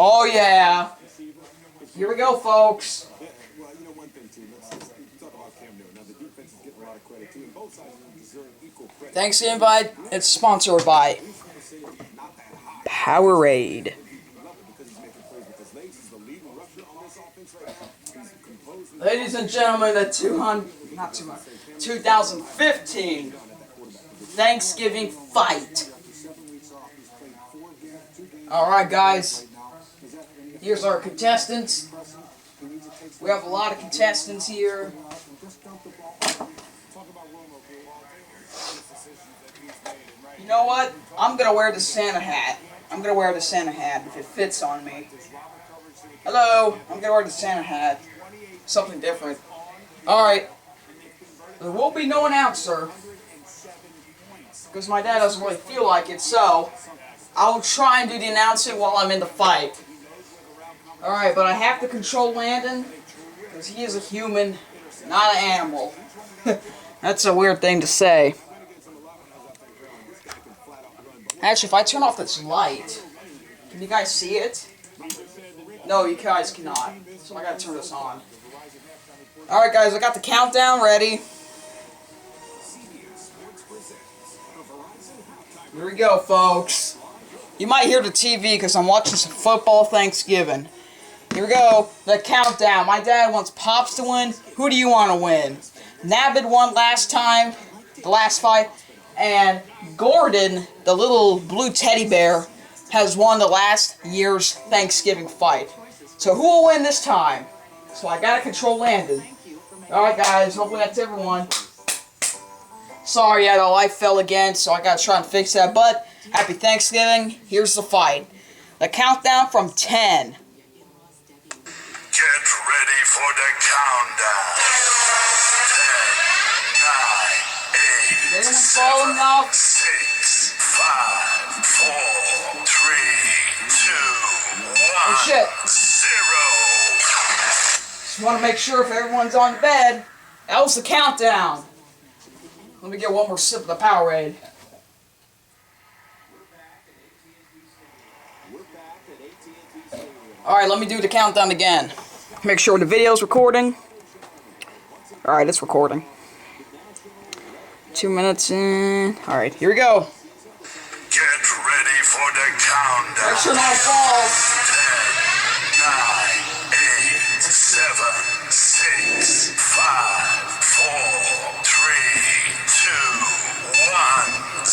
Oh yeah. Here we go, folks. Well, you know one thing too. Let's talk about Cam Newton. Now the defense is getting a lot of credit too, and both sides deserve equal credit. Thanks, invite. It's sponsored by Powerade. Ladies and gentlemen, the 2015 Thanksgiving fight. Alright guys, here's our contestants. We have a lot of contestants here. You know what? I'm gonna wear the Santa hat. I'm gonna wear the Santa hat if it fits on me. Hello, I'm gonna wear the Santa hat. Something different. Alright. There will be no announcer, because my dad doesn't really feel like it, so I'll try and do the announcing while I'm in the fight. Alright, but I have to control Landon, because he is a human, not an animal. That's a weird thing to say. Actually, if I turn off this light, can you guys see it? No, you guys cannot. So I gotta turn this on. Alright guys, I got the countdown ready. Here we go, folks. You might hear the TV because I'm watching some football Thanksgiving. Here we go, the countdown. My dad wants Pops to win. Who do you want to win? Nabbit won last time, the last fight, and Gordon, the little blue teddy bear, has won the last year's Thanksgiving fight. So who will win this time? So I gotta control Landon. Alright guys, hopefully that's everyone. Sorry, the light fell again, so I gotta try and fix that, but happy Thanksgiving. Here's the fight. The countdown from 10. Get ready for the countdown. 10, 9, 8, 7, 6, 5, 4, 3, 2, 1, Oh shit. 0. Just want to make sure if everyone's on bed. That was the countdown. Let me get one more sip of the Powerade. Alright, let me do the countdown again. Make sure the video's recording. Alright, it's recording. 2 minutes in. Alright, here we go. Get ready for the countdown. Make sure no falls. 10, 9, 8, 7, 6, 5, 4, 3, 2, 1, 0.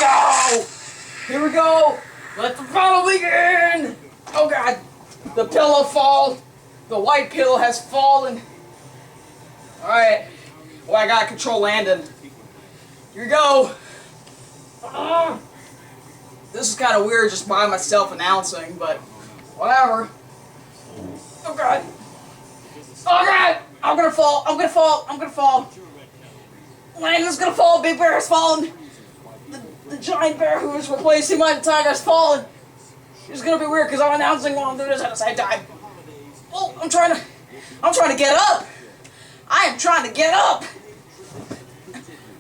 Go! Here we go! Let the battle begin! Oh god! The pillow fall! The white pillow has fallen! Alright. Well, I gotta control Landon. Here we go! This is kind of weird just by myself announcing, but whatever. Oh god! Oh god! I'm gonna fall! I'm gonna fall! I'm gonna fall! Landon's gonna fall! Big Bear has fallen! The giant bear who is replacing my tiger has fallen! It's gonna be weird because I'm announcing while I'm doing this at the same time. Oh, I'm trying to get up! I am trying to get up!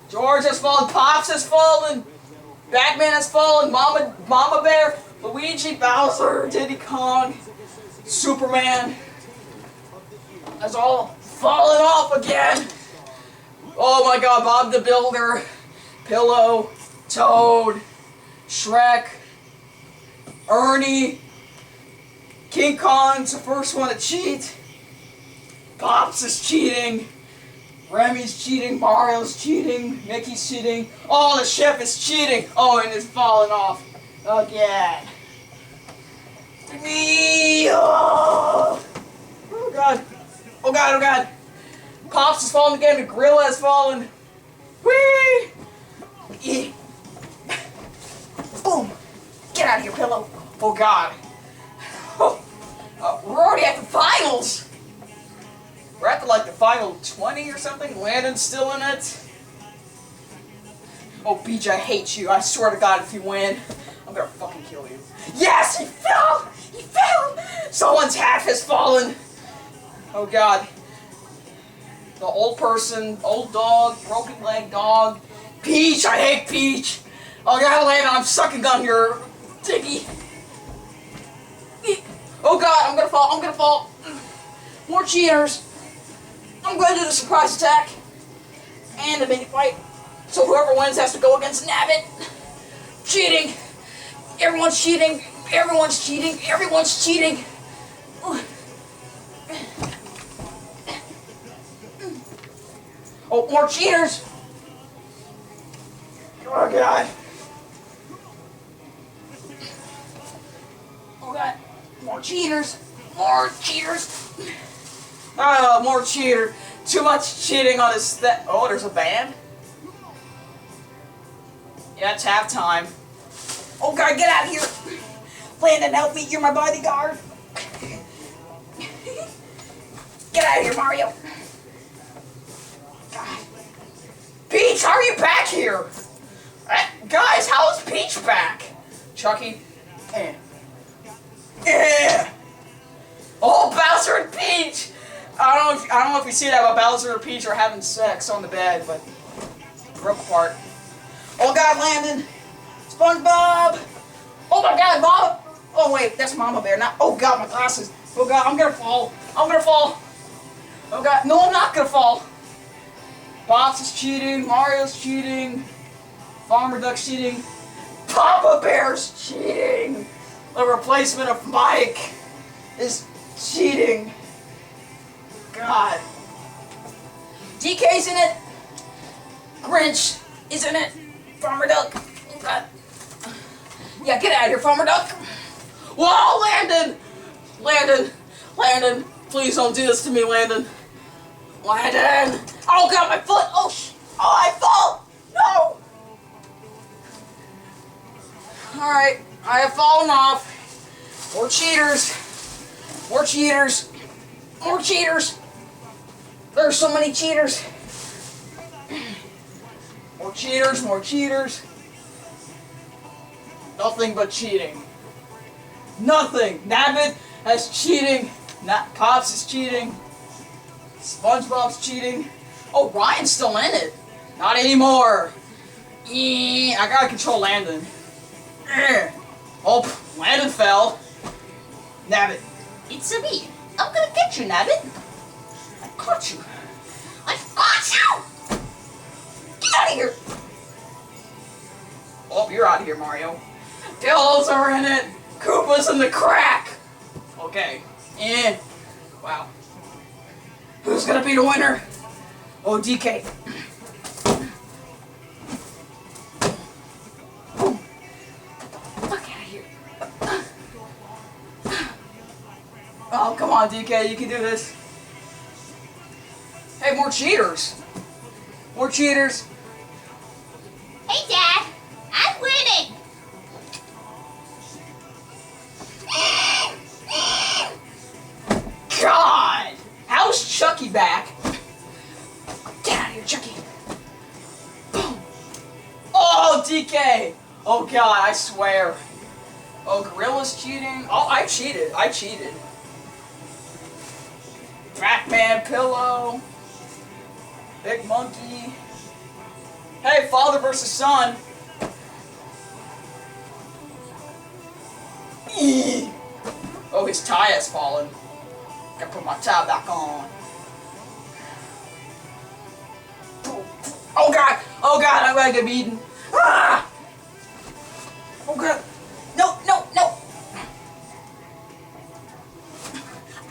George has fallen, Pops has fallen, Batman has fallen, Mama Bear, Luigi, Bowser, Diddy Kong, Superman has all fallen off again! Oh my god, Bob the Builder, Pillow, Toad, Shrek, Ernie, King Kong's the first one to cheat, Pops is cheating, Remy's cheating, Mario's cheating, Mickey's cheating, oh, the chef is cheating, oh, and it's falling off again. Oh god, oh god, oh god. Pops has fallen again, the gorilla has fallen. Whee! Yeah. Boom! Get out of here, Pillow! Oh god. Oh. We're already at the finals! We're at like the final 20 or something. Landon's still in it. Oh, Beach, I hate you. I swear to God, if you win, I'm gonna fucking kill you. Yes, he fell! He fell! Someone's hat has fallen. Oh god. The old person, old dog, broken leg dog. Peach, I hate Peach. Oh god, Landon, I'm sucking on your diggy. Oh god, I'm gonna fall, I'm gonna fall. More cheaters. I'm gonna do the surprise attack. And the mini fight. So whoever wins has to go against Nabbit. Cheating. Everyone's cheating. Everyone's cheating. Everyone's cheating. Oh, more cheaters. Oh god. Oh god. More cheaters. More cheaters. Oh, more cheater. Too much cheating on his oh, there's a band? Yeah, it's halftime. Oh god, get out of here. Landon, help me. You're my bodyguard. Get out of here, Mario. God. Peach, how are you back here? Guys, how is Peach back? Chucky. Oh, Bowser and Peach. I don't know if you see that, but Bowser and Peach are having sex on the bed, but broke apart. Oh God, Landon. SpongeBob. Oh my God, Mama. Oh wait, that's Mama Bear. Not. Oh God, my glasses. Oh God, I'm gonna fall. I'm gonna fall. Oh God, no, I'm not gonna fall. Box is cheating. Mario's cheating. Farmer Duck's cheating. Papa Bear's cheating. The replacement of Mike is cheating. God. DK's in it. Grinch is in it. Farmer Duck. Oh God. Yeah, get out of here, Farmer Duck. Whoa, Landon! Landon! Landon! Please don't do this to me, Landon. Landon! Oh God, my foot! Oh, I fall! No! Alright, I have fallen off. More cheaters. More cheaters. More cheaters. There's so many cheaters. More cheaters, more cheaters. Nothing but cheating. Nothing. Nabbit has cheating. Pops is cheating. SpongeBob's cheating. Oh, Ryan's still in it. Not anymore. I gotta control Landon. Oh, Landon fell. Nabbit. It's a me. I'm gonna get you, Nabbit. I caught you. I caught you! Get out of here! Oh, you're out of here, Mario. Dillos are in it. Koopa's in the crack. Okay. Wow. Who's gonna be the winner? Oh, DK. Look out of here. Oh, come on, DK. You can do this. Hey, more cheaters. More cheaters. Hey, Dad. I'm winning. God! How's Chucky back? Get out of here, Chucky. Boom. Oh, DK. Oh, God, I swear. Oh, Gorilla's cheating. Oh, I cheated. I cheated. Trackman, Pillow. Big Monkey. Hey, father versus son. Eee. Oh, his tie has fallen. Gotta put my tie back on. Oh God! Oh God! I'm gonna get beaten. Ah! Oh God! No! No! No!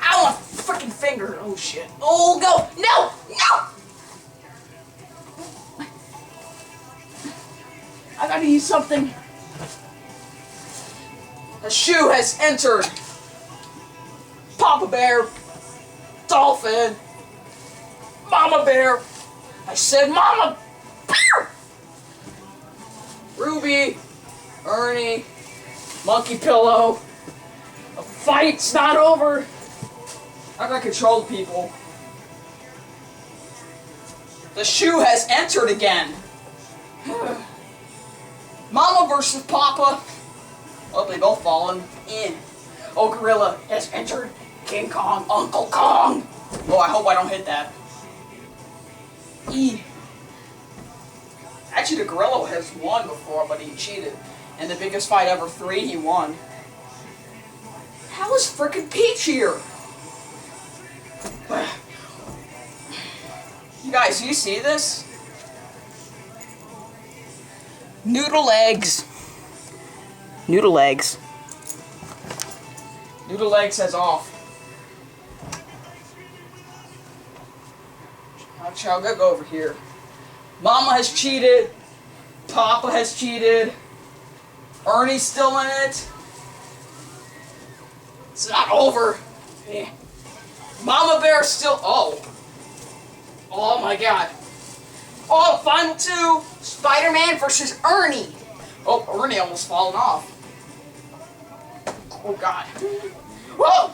Ow! My freaking finger! Oh shit! Oh go! No! No! I gotta use something. A shoe has entered. Papa Bear, Dolphin, Mama Bear. I said Mama Bear. Ruby, Ernie, Monkey Pillow. The fight's not over. I gotta control people. The shoe has entered again. Mama versus Papa. Oh, they both fallen in. Oh, Gorilla has entered. King Kong, Uncle Kong. Oh, I hope I don't hit that. Actually, the Gorilla has won before, but he cheated. In the biggest fight ever, 3, he won. How is frickin' Peach here? You guys, do you see this? Noodle eggs. Noodle eggs. Noodle egg says off. I'll go over here. Mama has cheated. Papa has cheated. Ernie's still in it. It's not over. Yeah. Mama Bear's still. Oh. Oh my god. Oh, final two. Spider-Man versus Ernie. Oh, Ernie almost fallen off. Oh god. Whoa!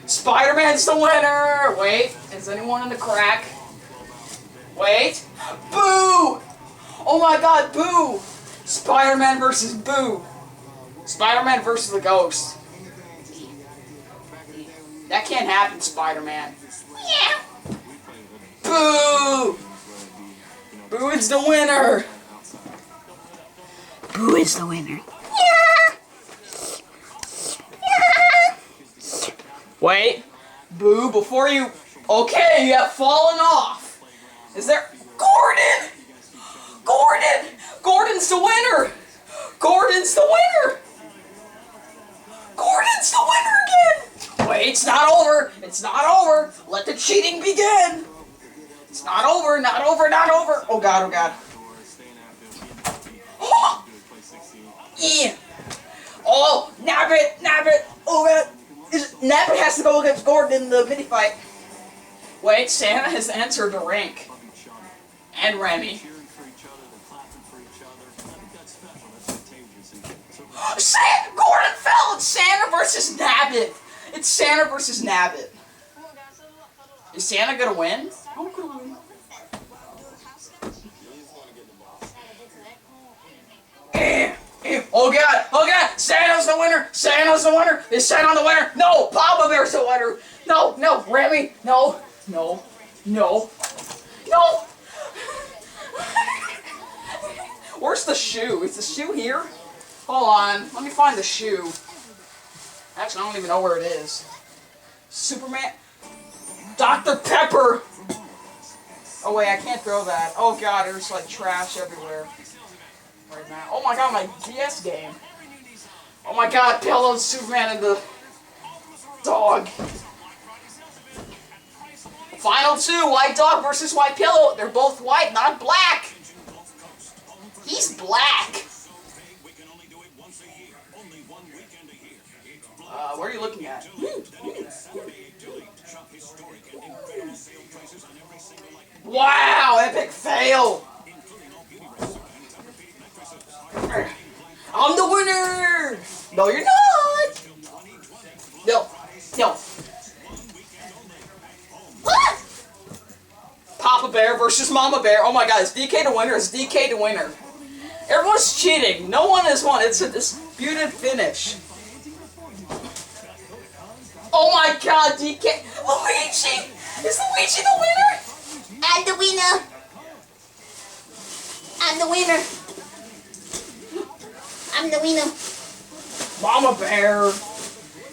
Spider-Man's the winner! Wait, is anyone in the crack? Wait. Boo! Oh my god, Boo! Spider-Man versus Boo. Spider-Man versus the Ghost. That can't happen, Spider-Man. Yeah. Boo! Boo is the winner! Boo is the winner. Yeah. Yeah. Wait. Boo, before you... Okay, you have fallen off. Is there... Gordon! Gordon! Gordon's the winner! Gordon's the winner! Gordon's the winner again! Wait, it's not over. It's not over. Let the cheating begin. It's not over, not over, not over. Oh god, oh god. Oh! Yeah. Oh, Nabbit, Nabbit. Oh god. Nabbit has to go against Gordon in the mini fight. Wait, Santa has entered the rink. And Remy. Gordon fell! It's Santa versus Nabbit. It's Santa versus Nabbit. Is Santa gonna win? Oh god! Oh god! Santa's the winner! Santa's the winner! Is Santa the winner? No! Papa Bear's the winner! No! No! Remy! No! No! No! No! Where's the shoe? Is the shoe here? Hold on. Let me find the shoe. Actually, I don't even know where it is. Superman? Dr. Pepper! Oh wait, I can't throw that. Oh god, there's like trash everywhere. Right now. Oh my god, my DS game. Oh my god, Pillow, Superman, and the dog. Final two, White Dog versus White Pillow. They're both white, not black. He's black. What are you looking at? Wow, epic fail. I'm the winner! No, you're not! No. No. What? Papa Bear versus Mama Bear. Oh my god, is DK the winner? Is DK the winner? Everyone's cheating. No one has won. It's a disputed finish. Oh my god, DK. Luigi! Is Luigi the winner? I'm the winner. I'm the winner. I'm the winner. Mama Bear.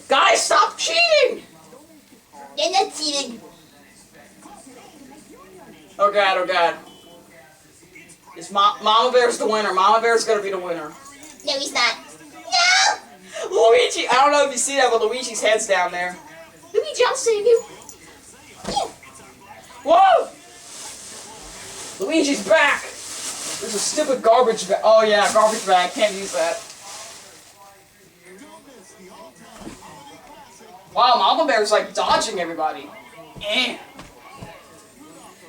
Guys, stop cheating! They're not cheating. Oh god, oh god. Is Mama Bear's the winner. Mama Bear's gonna be the winner. No, he's not. No! Luigi! I don't know if you see that, but Luigi's head's down there. Luigi, I'll save you. Whoa! Luigi's back! There's a stupid garbage bag. Oh yeah, garbage bag. Can't use that. Wow, Mama Bear's like dodging everybody. Eh.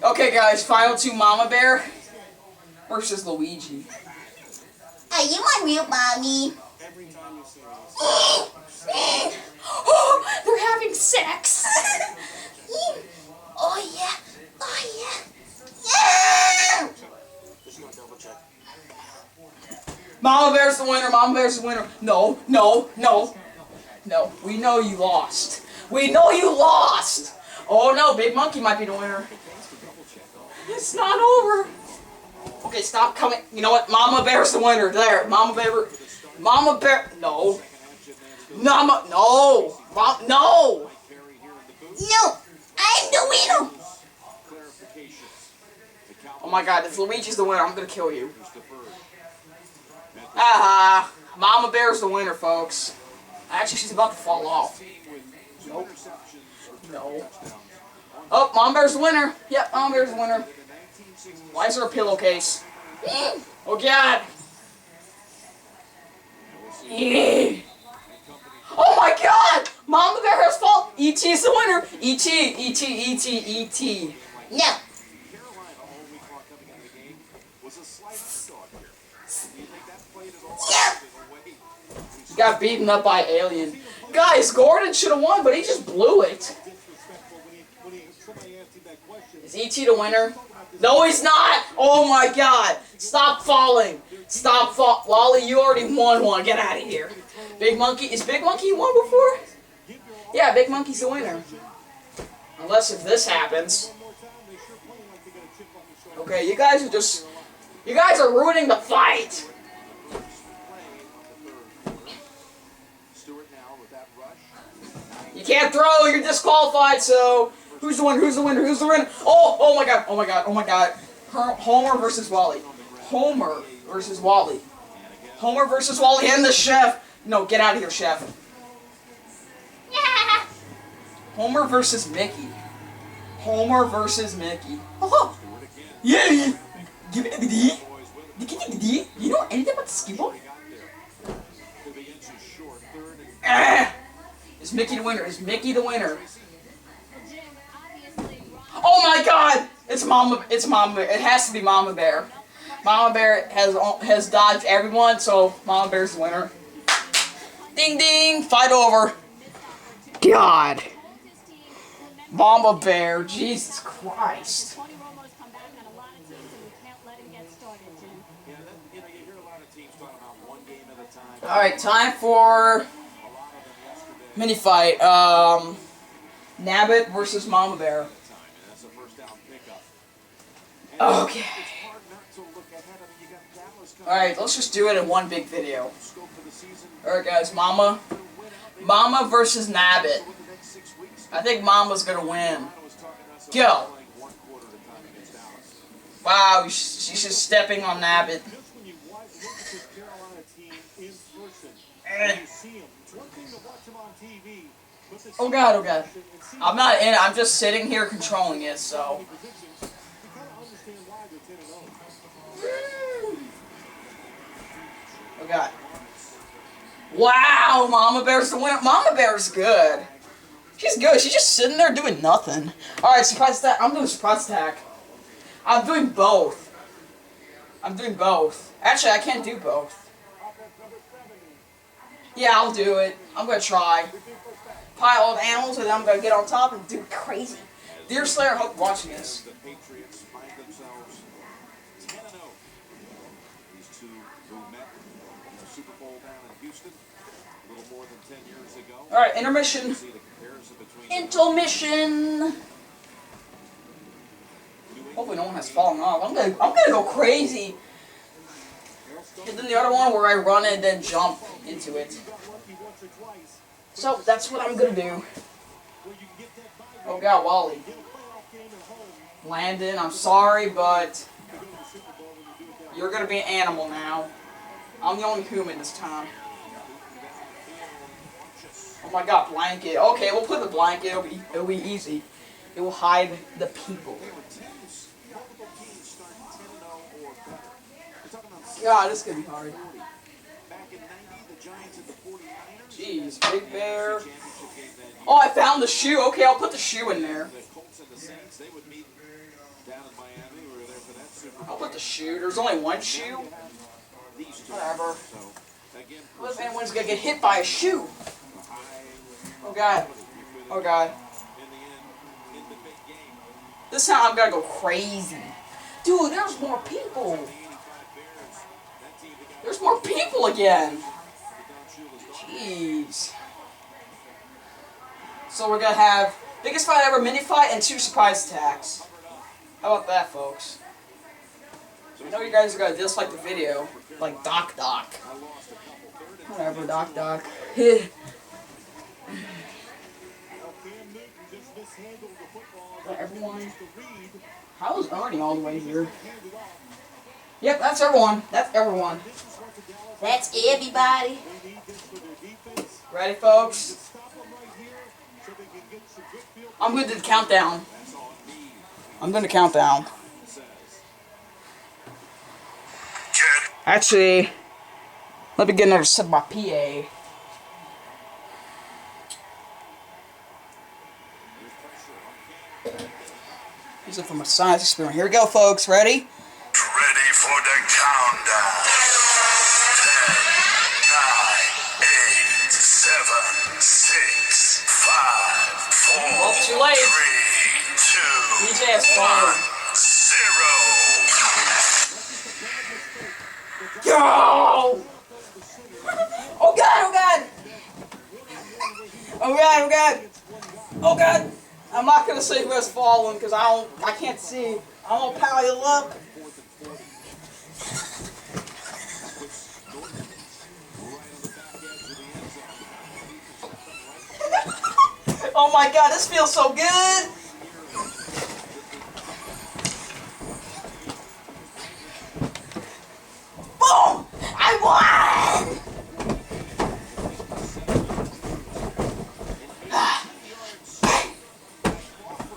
Okay guys, final two, Mama Bear versus Luigi. Are you my real mommy? Oh, they're having sex! Oh yeah. Oh yeah. Yeah! Mama Bear's the winner, Mama Bear's the winner. No, no, no. No, we know you lost. We know you lost! Oh no, Big Monkey might be the winner. It's not over. Okay, stop coming. You know what? Mama Bear's the winner. There, Mama Bear. Mama Bear. No. No, no, Mom, no. No, I'm the winner. Oh my God, if Luigi's the winner, I'm gonna kill you. Ah, Mama Bear's the winner, folks. Actually, she's about to fall off. Nope. No. Oh, Mama Bear's the winner. Yep, Mama Bear's the winner. Why is there a pillowcase? Oh God. Yeah. Oh my God! Mama Bear has fallen. E.T. is the winner. E.T. E.T. E.T. E.T. No. Yeah. He got beaten up by Alien. Guys, Gordon should have won, but he just blew it. Is E.T. the winner? No, he's not! Oh my God! Stop falling! Stop fall. Wally, you already won one. Get out of here. Big Monkey. Is Big Monkey won before? Yeah, Big Monkey's the winner. Unless if this happens. Okay, you guys are just... You guys are ruining the fight! You can't throw, you're disqualified, so... Who's the winner? Who's the winner? Who's the winner? Oh! Oh my God! Oh my God! Oh my God! Homer versus Wally. Homer versus Wally. Homer versus Wally and the chef! No, get out of here, chef. Yeah. Homer versus Mickey. Homer versus Mickey. Oh! Yeah! Give it a D. D. You know anything about the skibble? Ah! Is Mickey the winner? Is Mickey the winner? Oh my God! It's Mama. It's Mama. It has to be Mama Bear. Mama Bear has dodged everyone, so Mama Bear's the winner. Ding ding! Fight over. God. Mama Bear. Jesus Christ. Alright, time for mini fight. Nabbit versus Mama Bear. Okay. Alright, let's just do it in one big video. Alright guys, Mama versus Nabbit. I think Mama's gonna win. Go! Wow, she's just stepping on Nabbit. Oh God, oh God. I'm not in it, I'm just sitting here controlling it, so. Oh God. Wow, Mama Bear's the winner. Mama Bear's good. She's good. She's just sitting there doing nothing. Alright, surprise attack. I'm doing surprise attack. I'm doing both. I'm doing both. Actually, I can't do both. Yeah, I'll do it. I'm gonna try. Pile of animals, and then I'm gonna get on top and do crazy. Dear Slayer, I hope you're watching this. Alright, intermission. Intermission. Hopefully no one has fallen off. I'm gonna go crazy. And then the other one where I run and then jump into it. So that's what I'm gonna do. Oh God, Wally. Landon, I'm sorry, but you're gonna be an animal now. I'm the only human this time. Oh my God, blanket. Okay, we'll put the blanket. It'll be easy. It will hide the people. God, this is gonna be hard. Jeez, Big Bear. Oh, I found the shoe. Okay, I'll put the shoe in there. I'll put the shoe. There's only one shoe. Whatever. What if anyone's gonna get hit by a shoe? Oh God. Oh God. This time I'm gonna go crazy. Dude, there's more people. There's more people again. Jeez. So we're gonna have biggest fight ever, mini fight, and 2 surprise attacks. How about that, folks? I know you guys are gonna dislike the video, like Doc. Whatever, Doc. Everyone. How is Ernie all the way here? Yep, that's everyone. That's everyone. That's everybody. Ready, folks? I'm good to the countdown. I'm going to count down. Actually, let me get another sip of my PA. Use it for my science experiment. Here we go, folks. Ready? Ready for the countdown. 10, 9, 8, 7, 6, 5, 4, Well, too late. 3, 2, DJ has fallen. 1, 0. Yo! Oh god, oh god! Oh god, oh god! Oh god! I'm not gonna say who has fallen because I can't see. I'm gonna power you up. Oh my god, this feels so good! Boom! I won!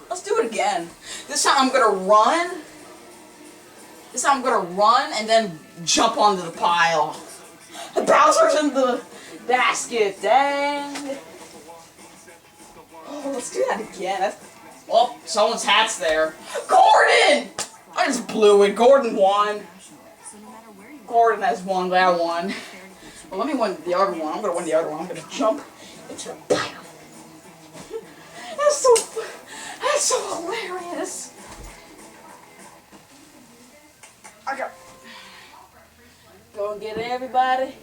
Let's do it again. This time I'm gonna run. This time I'm gonna run and then jump onto the pile. The Bowser's in the basket, dang. Oh, let's do that again. Oh, someone's hat's there. Gordon! I just blew it. Gordon won. Gordon has won that one. Well, let me win the other one. I'm gonna win the other one. I'm gonna jump into the pile. That's so hilarious. I got. Go and get everybody.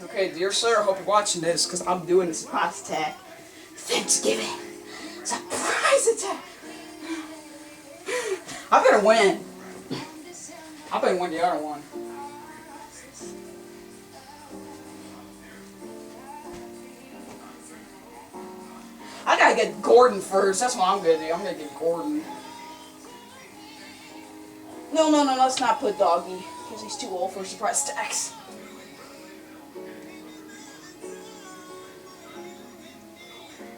Okay, dear sir, I hope you're watching this because I'm doing a surprise attack. Thanksgiving. Surprise attack. I better win. I better win the other one. I gotta get Gordon first. That's what I'm gonna do. I'm gonna get Gordon. No, let's not put Doggy because he's too old for surprise attacks.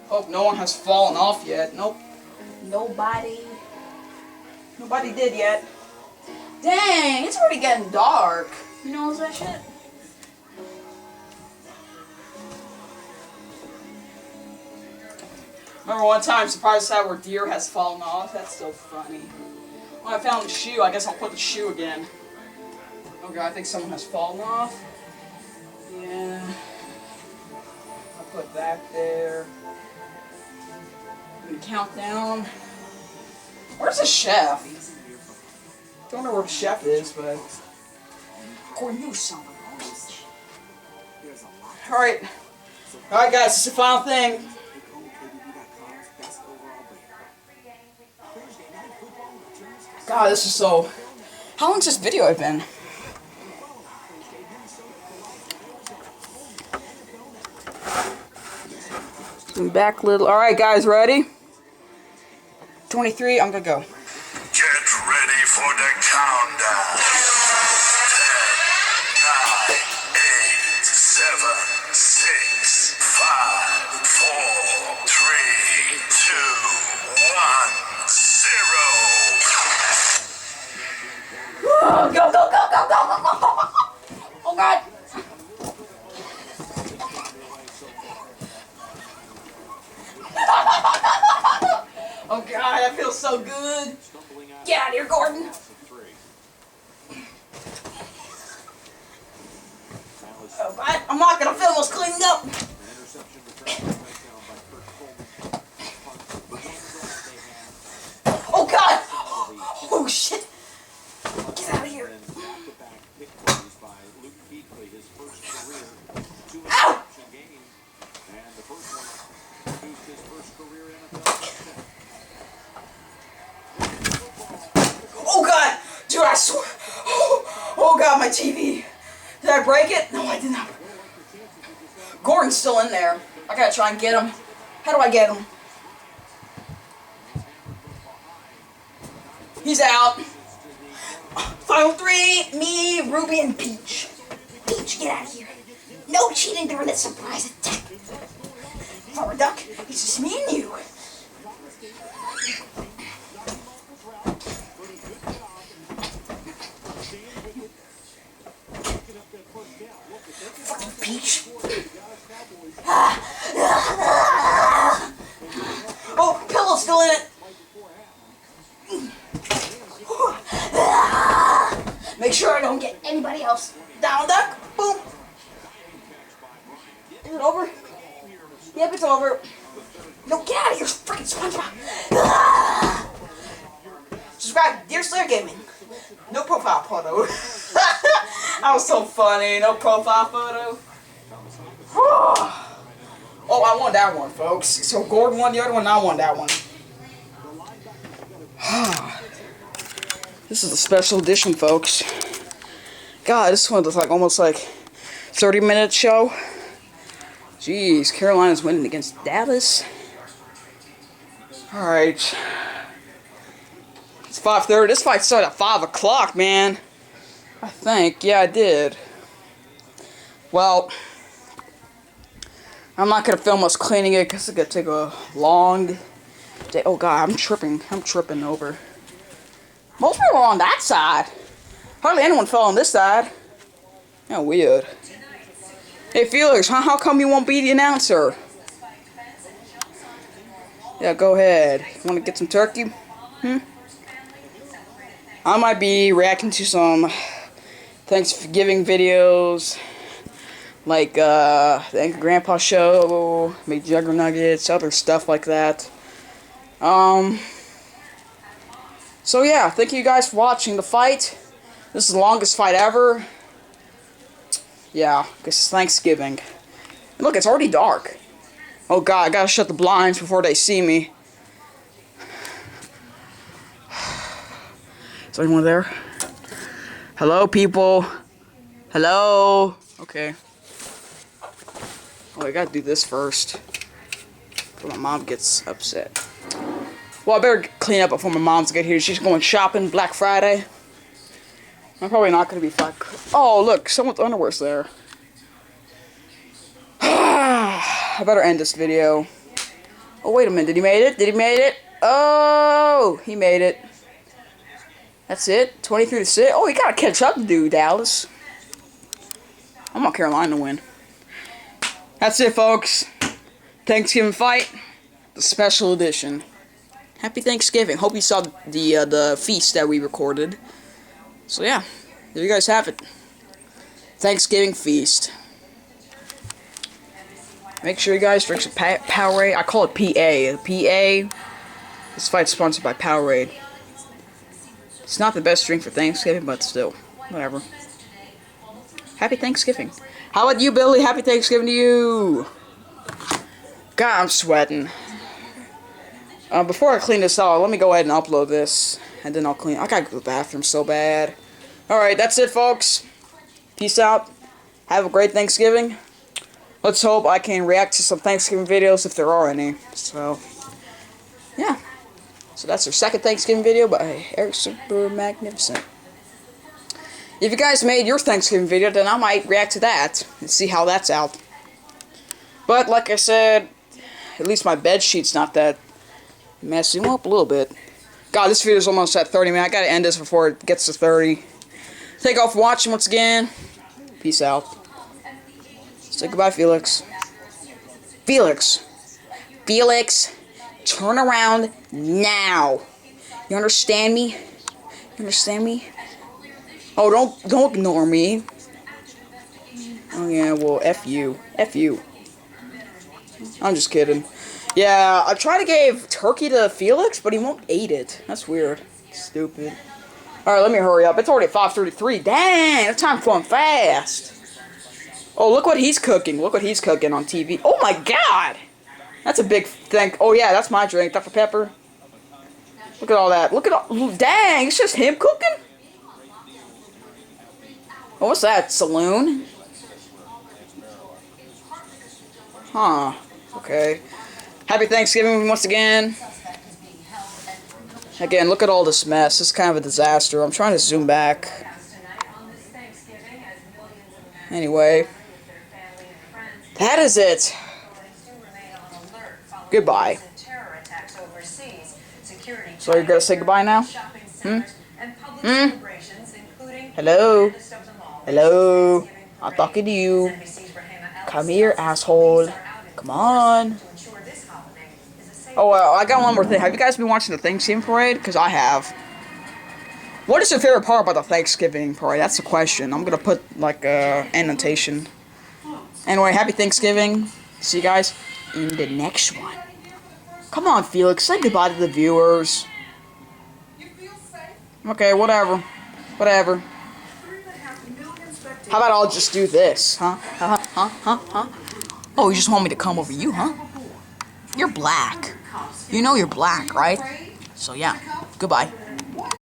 Hope no one has fallen off yet. Nope. Nobody did yet. Dang, it's already getting dark. You know that shit? Remember one time, surprise attack where deer has fallen off? That's so funny. When I found the shoe, I guess I'll put the shoe again. Okay, I think someone has fallen off. Yeah. I'll put that there. And countdown. Where's the chef? Don't know where the chef is, but Gordon, you son of a bitch. Alright, guys, this is the final thing. God, this is so. How long's this video been? Back little. Alright, guys, ready? 23, I'm gonna go. Get ready for the countdown. 10, 9, 8, 7, 6, 5, 4, 3, 2, 1, 0. Oh, go, go, go, go, go, go, go, go. Oh, God. Oh, God, that feels so good. Get out of here, Gordon. Oh, God, I'm not going to film us cleaning up. Oh, God. Oh, shit. Get out of here. Ow! Oh God, dude, I swear. Oh god, my TV. Did I break it? No, I did not. Gordon's still in there. I gotta try and get him. How do I get him? He's out. Final three, me, Ruby, and Peach. Peach, get out of here. No cheating during the surprise attack. Farmer Duck, it's just me and you. Fucking Peach. Oh, Pillow's still in it. Make sure I don't get anybody else. Down, Duck. Boom. Is it over? Yep, it's over. No, get out of here, freaking SpongeBob. Subscribe, Dear Slayer Gaming. No profile photo. That was so funny. No profile photo. Oh, I won that one, folks. So Gordon won the other one, I won that one. This is a special edition, folks. God, this one was like almost like 30-minute show. Jeez, Carolina's winning against Dallas. Alright. It's 5:30. This fight started at 5 o'clock, man. I think. Yeah, I did. Well, I'm not going to film us cleaning it because it's going to take a long day. Oh, God, I'm tripping. I'm tripping over. Most people are on that side. Hardly anyone fell on this side. Yeah, weird. Hey, Felix, how come you won't be the announcer? Yeah, go ahead. You want to get some turkey? I might be reacting to some Thanksgiving videos, like the Angry Grandpa Show, maybe Jugger Nuggets, other stuff like that. So yeah, thank you guys for watching the fight. This is the longest fight ever. Yeah, because it's Thanksgiving. And look, it's already dark. Oh god, I gotta shut the blinds before they see me. Is there anyone there? Hello, people. Hello. Okay. Oh, I gotta do this first. Before my mom gets upset. Well, I better clean up before my mom's get here. She's going shopping Black Friday. I'm probably not gonna be fine. Oh, look, someone's underwear's there. I better end this video. Oh, wait a minute. Did he made it? Did he made it? Oh, he made it. That's it. 23-6. Oh, you gotta catch up, dude, Dallas. I want Carolina to win. That's it, folks. Thanksgiving fight, the special edition. Happy Thanksgiving. Hope you saw the feast that we recorded. So yeah, there you guys have it. Thanksgiving feast. Make sure you guys drink some Powerade. I call it PA. PA. This fight's sponsored by Powerade. It's not the best drink for Thanksgiving, but still, whatever. Happy Thanksgiving. How about you, Billy? Happy Thanksgiving to you. God, I'm sweating. Before I clean this out, let me go ahead and upload this, and then I'll clean. I gotta go to the bathroom so bad. Alright, that's it, folks. Peace out. Have a great Thanksgiving. Let's hope I can react to some Thanksgiving videos if there are any. So, yeah. So that's our second Thanksgiving video by Eric Super Magnificent. If you guys made your Thanksgiving video, then I might react to that and see how that's out. But like I said, at least my bed sheet's not that messy. Well, up a little bit. God, this video's almost at 30 minutes. I gotta end this before it gets to 30. Thank you all for watching once again. Peace out. Say goodbye, Felix. Felix. Felix, turn around now. You understand me? You understand me? Oh, don't ignore me. Oh yeah, well, F you. F you. I'm just kidding. Yeah, I tried to give turkey to Felix, but he won't eat it. That's weird. Stupid. Alright, let me hurry up. It's already 5:33. Dang, the time's going fast. Oh, look what he's cooking. Look what he's cooking on TV. Oh my god! That's a big thing. Oh yeah, that's my drink. Dr. Pepper. Look at all that. Look at all... Dang, it's just him cooking? What was that? Saloon? Huh. Okay. Happy Thanksgiving once again. Again, look at all this mess. This is kind of a disaster. I'm trying to zoom back. Anyway. That is it. Goodbye. So you're gonna say goodbye now? Hello? Hello? I'm talking to you. Come here, asshole. Come on. Oh, I got one more thing. Have you guys been watching the Thanksgiving parade? Because I have. What is your favorite part about the Thanksgiving parade? That's the question. I'm gonna put like annotation. Anyway, happy Thanksgiving. See you guys in the next one. Come on, Felix. Say goodbye to the viewers. Okay, whatever. Whatever. How about I'll just do this, huh? Oh, you just want me to come over you, huh? You're black. You know you're black, right? So yeah, goodbye.